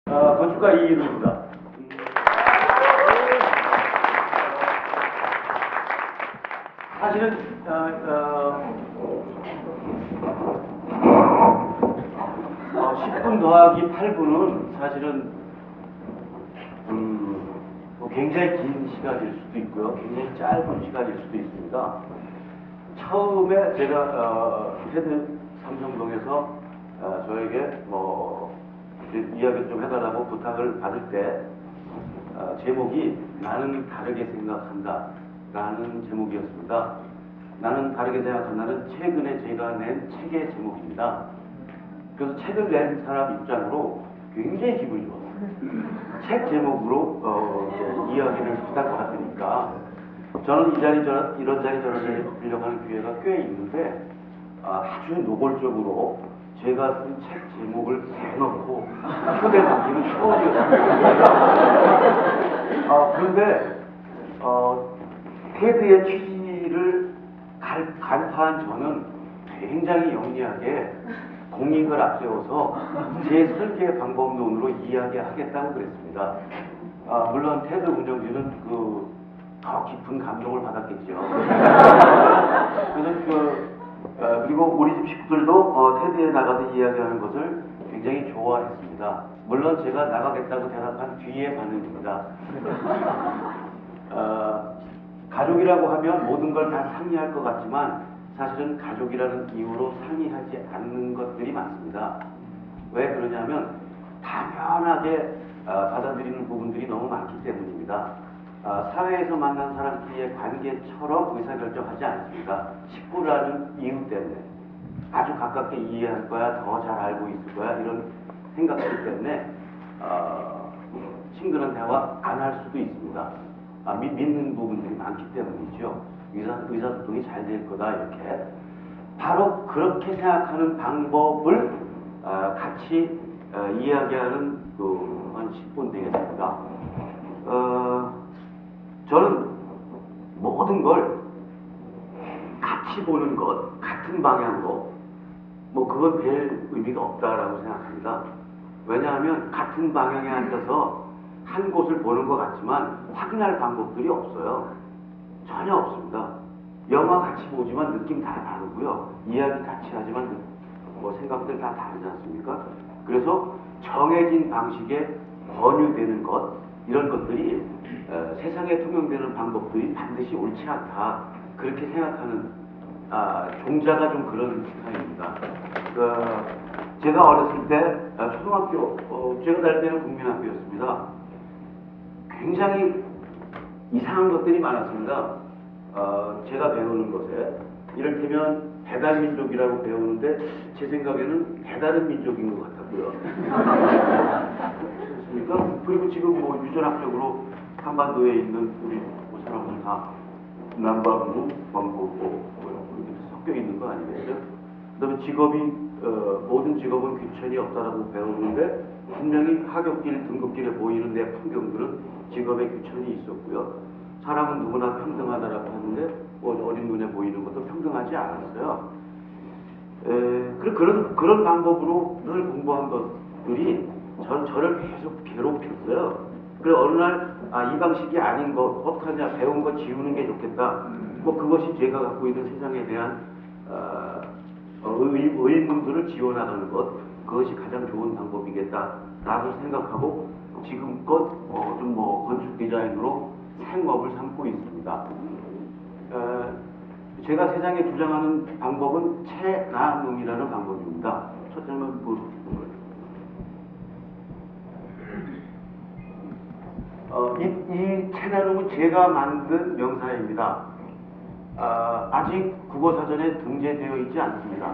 건축가 이일우입니다. 사실은 10분 더하기 8분은 사실은 뭐 굉장히 긴 시간일 수도 있고요, 굉장히 짧은 시간일 수도 있습니다. 처음에 제가 테드 삼성동에서 저에게 뭐 이야기 좀 해달라고 부탁을 받을 때 제목이 나는 다르게 생각한다 라는 제목이었습니다. 나는 다르게 생각한다는 최근에 제가 낸 책의 제목입니다. 그래서 책을 낸 사람 입장으로 굉장히 기분이 좋았어요. 책 제목으로 이야기를 부탁받으니까 저는 이 자리 이런 자리 저런 자리 빌려가는 기회가 꽤 있는데 아주 노골적으로 제가 쓴 책 제목을 대놓고 초대받기는 처음이었습니다. 그런데 테드의 취지를 간파한 저는 굉장히 영리하게 공익을 앞세워서 제 설계 방법론으로 이야기하겠다고 그랬습니다. 물론 테드 운영진은 더 깊은 감동을 받았겠죠. 그래서 그리고 우리 집 식구들도 테드에 나가서 이야기하는 것을 굉장히 좋아했습니다. 물론 제가 나가겠다고 대답한 뒤의 반응입니다. 가족이라고 하면 모든 걸 다 상의할 것 같지만 사실은 가족이라는 이유로 상의하지 않는 것들이 많습니다. 왜 그러냐면 당연하게 받아들이는 부분들이 너무 많기 때문입니다. 사회에서 만난 사람끼리의 관계처럼 의사결정하지 않습니다. 식구라는 이유 때문에 아주 가깝게 이해할 거야, 더 잘 알고 있을 거야, 이런 생각들 때문에 친근한 대화 안 할 수도 있습니다. 믿는 부분들이 많기 때문이죠. 의사소통이 잘 될 거다, 이렇게. 바로 그렇게 생각하는 방법을 같이 이야기하는 한 10분 되겠습니다. 저는 모든 걸 같이 보는 것, 같은 방향으로, 뭐 그건 별 의미가 없다라고 생각합니다. 왜냐하면 같은 방향에 앉아서 한 곳을 보는 것 같지만 확인할 방법들이 없어요. 전혀 없습니다. 영화 같이 보지만 느낌 다 다르고요. 이야기 같이 하지만 뭐 생각들 다 다르지 않습니까? 그래서 정해진 방식에 권유되는 것, 이런 것들이 세상에 통용되는 방법들이 반드시 옳지 않다, 그렇게 생각하는 종자가 좀 그런 스타일입니다. 제가 어렸을 때 초등학교, 제가 다닐 때는 국민학교였습니다. 굉장히 이상한 것들이 많았습니다. 제가 배우는 것에 이를테면 배달민족이라고 배우는데 제 생각에는 배달은 민족인 것 같았고요. 그렇습니까? 그리고 지금 뭐 유전학적으로 한반도에 있는 우리 사람들 다 남반구, 광고 이렇게 섞여 있는 거 아니겠죠? 그다음에 직업이 모든 직업은 귀천이 없다라고 배우는데 분명히 하굣길, 등굣길에 보이는 내 풍경들은 직업에 귀천이 있었고요. 사람은 누구나 평등하다라고 하는데 어린 눈에 보이는 것도 평등하지 않았어요. 그런 방법으로 늘 공부한 것들이 저를 계속 괴롭혔어요. 그래서 어느 날 이 방식이 아닌 거 어떡하냐, 배운 거 지우는 게 좋겠다. 뭐 그것이 제가 갖고 있는 세상에 대한 의문들을 지워나가는 것, 그것이 가장 좋은 방법이겠다라고 생각하고 지금껏 좀 건축 디자인으로 생업을 삼고 있습니다. 제가 세상에 주장하는 방법은 체나눔이라는 방법입니다. 첫 장면 보시죠. 이 체나눔은 제가 만든 명사입니다. 아직 국어사전에 등재되어 있지 않습니다.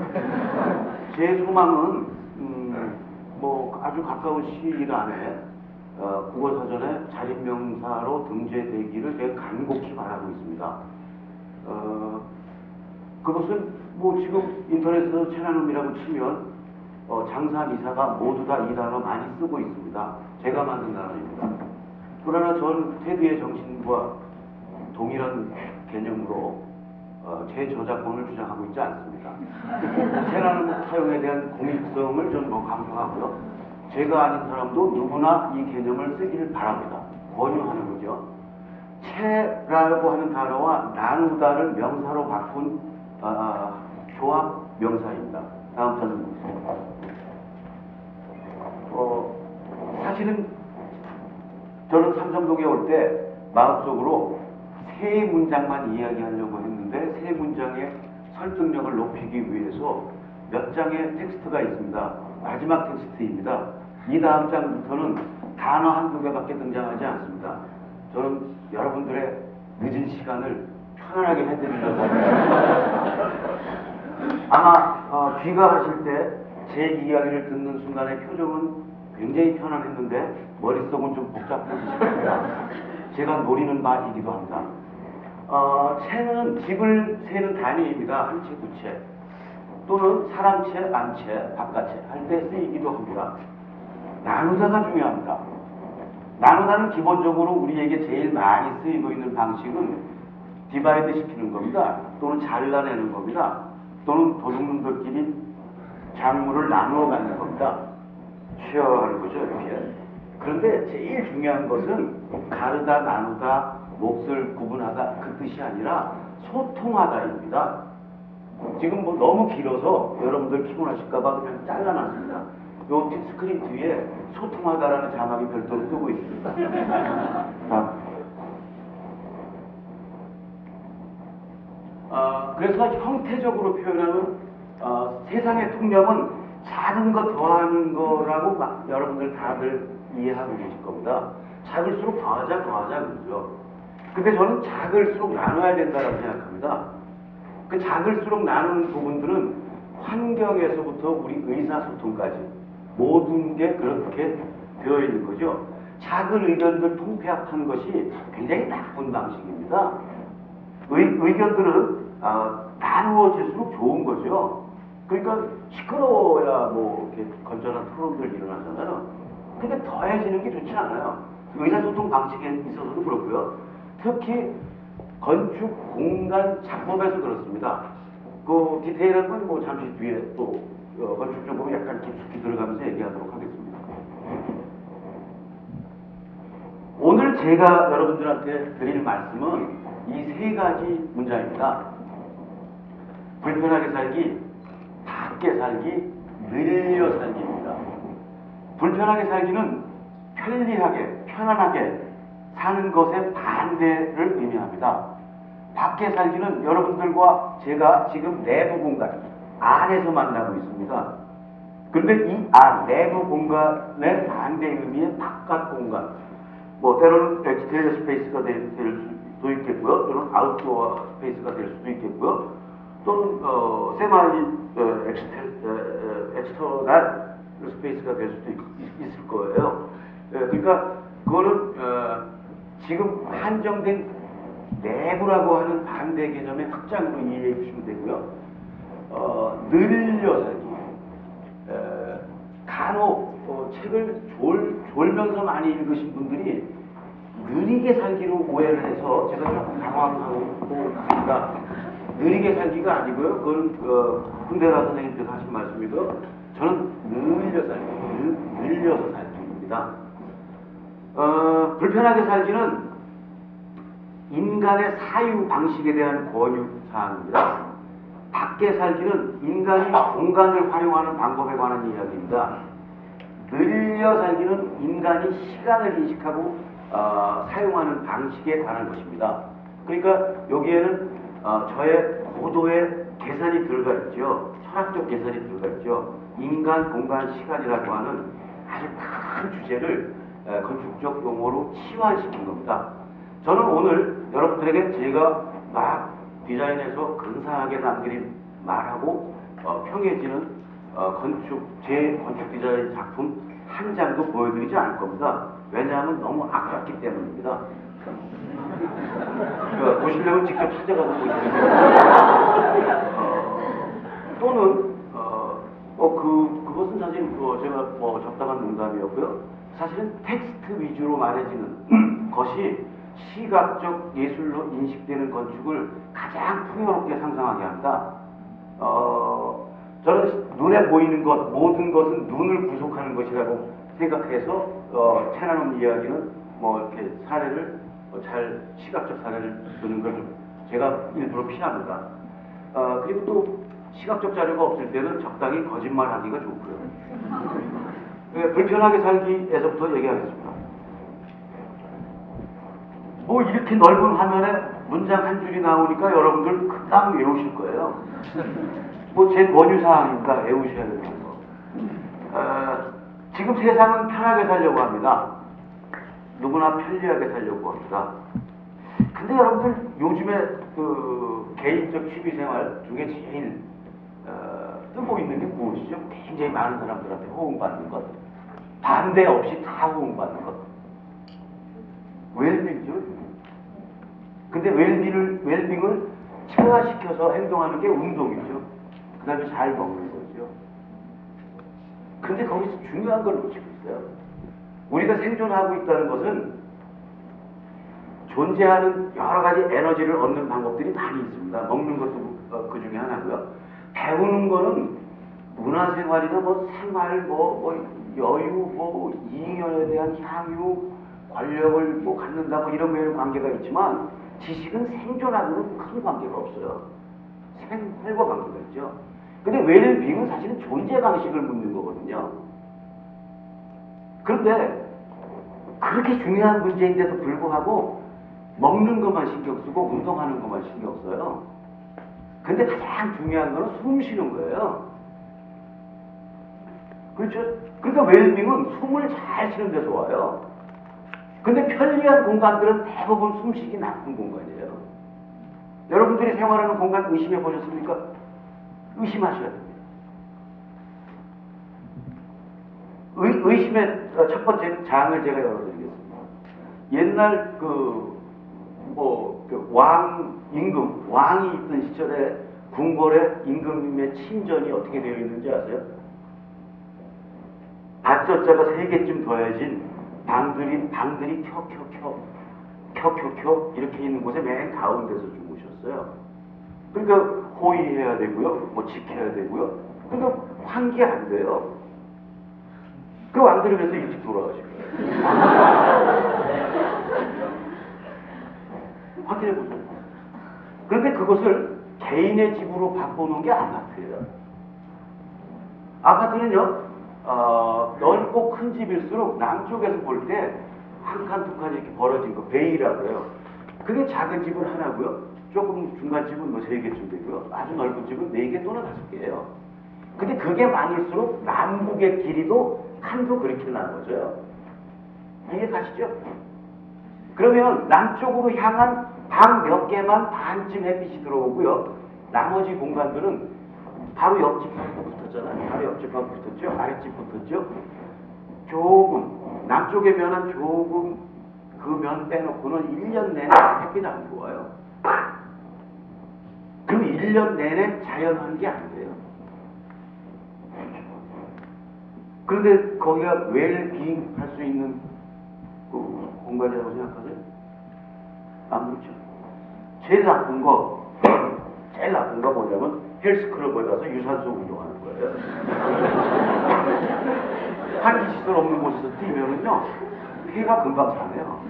제 소망은 뭐 아주 가까운 시일 안에 국어사전에 자립명사로 등재되기를 제가 간곡히 바라고 있습니다. 그것은 뭐 지금 인터넷에서 체나눔이라고 치면 장사미사가 모두 다 이 단어 많이 쓰고 있습니다. 제가 만든 단어입니다. 그러나 전 테드의 정신과 동일한 개념으로 제 저작권을 주장하고 있지 않습니다. 체나눔 사용에 대한 공익성을 저는 강조하고요. 제가 아닌 사람도 누구나 이 개념을 쓰기를 바랍니다. 권유하는 거죠. 채라고 하는 단어와 나누다를 명사로 바꾼 조합 명사입니다. 다음 편은 사실은 저는 삼성동에 올 때 마음속으로 세 문장만 이야기하려고 했는데 세 문장의 설득력을 높이기 위해서 몇 장의 텍스트가 있습니다. 마지막 텍스트입니다. 이 다음 장부터는 단어 한두 개밖에 등장하지 않습니다. 저는 여러분들의 늦은 시간을 편안하게 해드리려고 합니다. 아마 귀가하실 때 제 이야기를 듣는 순간의 표정은 굉장히 편안했는데 머릿속은 좀 복잡해지실 겁니다. 제가 노리는 바이기도 합니다. 채는 집을 세는 단위입니다. 한 채, 두 채. 또는 사람채, 안채, 바깥채 할 때 쓰이기도 합니다. 나누다가 중요합니다. 나누다는 기본적으로 우리에게 제일 많이 쓰이고 있는 방식은 디바이드 시키는 겁니다. 또는 잘라내는 겁니다. 또는 도둑놈들끼리 작물을 나누어 가는 겁니다. 쉐어하는 거죠, 이렇게. 그런데 제일 중요한 것은 가르다, 나누다, 몫을 구분하다 그 뜻이 아니라 소통하다입니다. 지금 뭐 너무 길어서 여러분들 피곤하실까봐 그냥 잘라놨습니다. 요 스크린 뒤에 소통하다라는 자막이 별도로 뜨고 있습니다. 자, 그래서 형태적으로 표현하면 세상의 통념은 작은 것 더하는 거라고 여러분들 다들 이해하고 계실 겁니다. 작을수록 더하자 그러죠. 근데 저는 작을수록 나눠야 된다고 생각합니다. 그 작을수록 나누는 부분들은 환경에서부터 우리 의사소통까지 모든 게 그렇게 되어 있는 거죠. 작은 의견들 통폐합하는 것이 굉장히 나쁜 방식입니다. 의견들은 나누어질수록 좋은 거죠. 그러니까 시끄러워야 뭐 이렇게 건전한 토론들 일어나잖아요. 근데 더해지는 게 좋지 않아요. 의사소통 방식에 있어서도 그렇고요. 특히 건축, 공간, 작법에서 그렇습니다. 그 디테일한 건 뭐 잠시 뒤에 또 건축적으로 약간 깊숙이 들어가면서 얘기하도록 하겠습니다. 오늘 제가 여러분들한테 드릴 말씀은 이 세 가지 문장입니다. 불편하게 살기, 밖에 살기, 늘려 살기입니다. 불편하게 살기는 편리하게, 편안하게 사는 것의 반대를 의미합니다. 밖에 살기는 여러분들과 제가 지금 내부 공간 안에서 만나고 있습니다. 그런데 이 내부 공간의 반대 의미의 바깥 공간, 뭐 때로는 엑스테리어 스페이스가 될 수도 있겠고요, 또는 아웃도어 스페이스가 될 수도 있겠고요, 또는 세마이 엑스터널 스페이스가 될 수도 있을 거예요. 그러니까 그거는 지금 한정된 내부라고 하는 반대 개념의 확장으로 이해해 주시면 되고요. 늘려 살기. 간혹 책을 졸면서 많이 읽으신 분들이 느리게 살기로 오해를 해서 제가 조금 당황하고 있습니다. 느리게 살기가 아니고요. 그건 흥대라 선생님께서 하신 말씀이고요. 저는 늘려서 살기입니다. 불편하게 살기는 인간의 사유 방식에 대한 권유 사항입니다. 밖에 살기는 인간이 공간을 활용하는 방법에 관한 이야기입니다. 늘려 살기는 인간이 시간을 인식하고 사용하는 방식에 관한 것입니다. 그러니까 여기에는 저의 고도의 계산이 들어가 있죠. 철학적 계산이 들어가 있죠. 인간, 공간, 시간이라고 하는 아주 큰 주제를 건축적 용어로 치환시킨 겁니다. 저는 오늘 여러분들에게 제가 막 디자인해서 근사하게 남긴 말하고 평해지는 제 건축 디자인 작품 한 장도 보여드리지 않을 겁니다. 왜냐하면 너무 아깝기 때문입니다. 보시려면 직접 찾아가서 보시면 됩니다. 또는 그것은 사실 제가 적당한 농담이었고요. 사실은 텍스트 위주로 말해지는 것이 시각적 예술로 인식되는 건축을 가장 풍요롭게 상상하게 합니다. 저는 눈에 보이는 것, 모든 것은 눈을 구속하는 것이라고 생각해서 채나눔 이야기는 뭐 이렇게 사례를 잘 시각적 사례를 드는 걸 좀 제가 일부러 피합니다. 그리고 또 시각적 자료가 없을 때는 적당히 거짓말하기가 좋고요. 불편하게 살기에서부터 얘기하겠습니다. 뭐 이렇게 넓은 화면에 문장 한 줄이 나오니까 여러분들 금방 외우실 거예요. 뭐 제 권유사항입니다. 외우셔야 되는 거. 지금 세상은 편하게 살려고 합니다. 누구나 편리하게 살려고 합니다. 근데 여러분들 요즘에 그 개인적 취미생활 중에 제일 뜨고 있는 게 무엇이죠? 굉장히 많은 사람들한테 호응받는 것, 반대 없이 다 호응받는 것. 웰빙이죠. 근데 웰빙을 체화시켜서 행동하는 게 운동이죠. 그 다음에 잘 먹는 거죠. 근데 거기서 중요한 걸 놓치고 있어요. 우리가 생존하고 있다는 것은 존재하는 여러 가지 에너지를 얻는 방법들이 많이 있습니다. 먹는 것도 그 중에 하나고요. 배우는 거는 문화생활이나 뭐 생활, 뭐 여유, 뭐 이익에 대한 향유, 권력을 뭐 갖는다 뭐 이런 거에는 관계가 있지만 지식은 생존하고는 큰 관계가 없어요. 생활과 관계가 있죠. 근데 웰빙은 사실은 존재 방식을 묻는 거거든요. 그런데 그렇게 중요한 문제인데도 불구하고 먹는 것만 신경 쓰고 운동하는 것만 신경 써요. 근데 가장 중요한 거는 숨 쉬는 거예요. 그렇죠? 그러니까 웰빙은 숨을 잘 쉬는 데서 와요. 근데 편리한 공간들은 대부분 숨쉬기 나쁜 공간이에요. 여러분들이 생활하는 공간 의심해 보셨습니까? 의심하셔야 됩니다. 의심의 첫 번째 장을 제가 열어드리겠습니다. 옛날 임금, 왕이 있던 시절에 궁궐의 임금님의 친전이 어떻게 되어 있는지 아세요? 밭젓자가 3개쯤 더해진 방들이 켜켜켜 이렇게 있는 곳에 맨 가운데서 주무셨어요. 그러니까 호의해야 되고요, 뭐 지켜야 되고요. 그러니까 환기 안 돼요. 그 왕들이 그래서 일찍 돌아가신 거예요. 확인해 보세요. 그런데 그것을 개인의 집으로 바꿔놓은 게 아파트예요. 아파트는요, 넓고 큰 집일수록 남쪽에서 볼 때 한 칸, 두 칸 이렇게 벌어진 거, 베이라고 해요. 그게 작은 집은 하나고요. 조금 중간 집은 뭐 3개쯤 되고요. 아주 넓은 집은 4개 또는 5개예요. 근데 그게 많을수록 남북의 길이도 칸도 그렇게 나눠져요. 이해 가시죠? 그러면 남쪽으로 향한 방 몇 개만 반쯤 햇빛이 들어오고요. 나머지 공간들은 바로 옆집하고 붙었잖아요. 바로 옆집하고 붙었죠. 아랫집 붙었죠. 조금 남쪽의 면한 조금 그 면 빼놓고는 1년 내내 햇빛 안 들어와요. 그럼 1년 내내 자연환기 안 돼요. 그런데 거기가 웰빙 할 수 있는 그 공간이라고 생각하세요? 안 그렇죠. 제일 나쁜 거 뭐냐면 헬스클럽에 가서 유산소 운동하는 거예요. 환기시설 없는 곳에서 뛰면은요, 폐가 금방 사네요.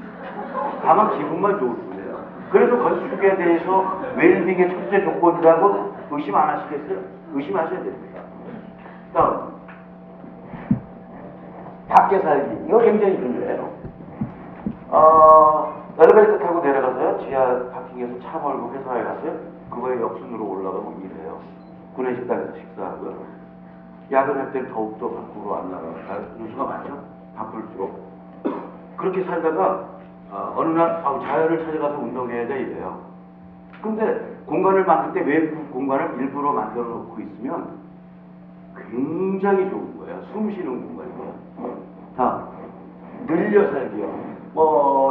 다만 기분만 좋을 뿐이에요. 그래도 건축에 대해서 웰빙의 첫째 조건이라고 의심 안 하시겠어요? 의심하셔야 됩니다. 다음, 밖에 살기. 이거 굉장히 중요해요. 엘리베이터 타고 내려가서요, 지하 파킹에서 차 몰고 회사에 가서요, 그거에 역순으로 올라가고 일해요. 구내식당에서 식사하고요. 야근할 때는 더욱더 밖으로 안 나가요. 누수가 많죠? 바쁠수록. 그렇게 살다가 어느 날 자연을 찾아가서 운동해야 돼 이래요. 근데 공간을 만들 때 외부 공간을 일부러 만들어 놓고 있으면 굉장히 좋은 거예요. 숨 쉬는 공간이고요. 자, 늘려 살기요.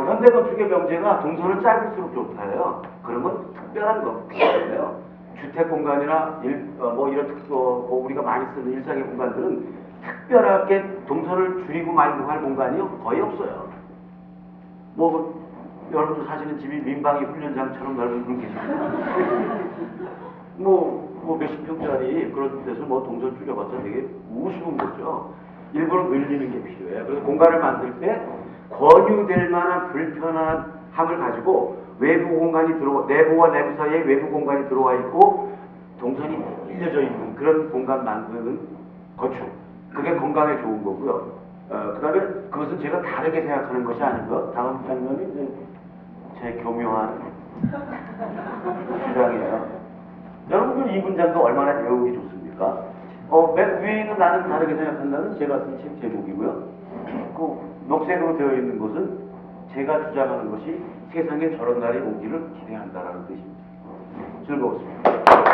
현대 건축의 명제가 동선은 짧을수록 좋다예요. 그런 건 특별한 거예요. 주택 공간이나 이런 우리가 많이 쓰는 일상의 공간들은 특별하게 동선을 줄이고 말고 할 공간이 거의 없어요. 여러분들 사시는 집이 민방위 훈련장처럼 넓은 그런 게 있어요. 뭐 몇십 평짜리 그런 데서 뭐 동전 줄여봤자 되게 우스운 거죠. 일부러 늘리는 게 필요해요. 그래서 공간을 만들 때 권유될 만한 불편함을 가지고 외부 공간이 내부와 내부 사이에 외부 공간이 들어와 있고 동선이 밀려져 있는 그런 공간 만드는 건축. 그게 건강에 좋은 거고요. 그 다음에 그것은 제가 다르게 생각하는 것이 아니고 다음 장면이 이제 제 교묘한 주장이에요. 여러분들 이 문장도 얼마나 배우기 좋습니까? 맨 위에 있는 나는 다르게 생각한다는 제가 쓴 책 제목이고요. 그 녹색으로 되어 있는 것은 제가 주장하는 것이 세상에 저런 날이 오기를 기대한다라는 뜻입니다. 즐거웠습니다.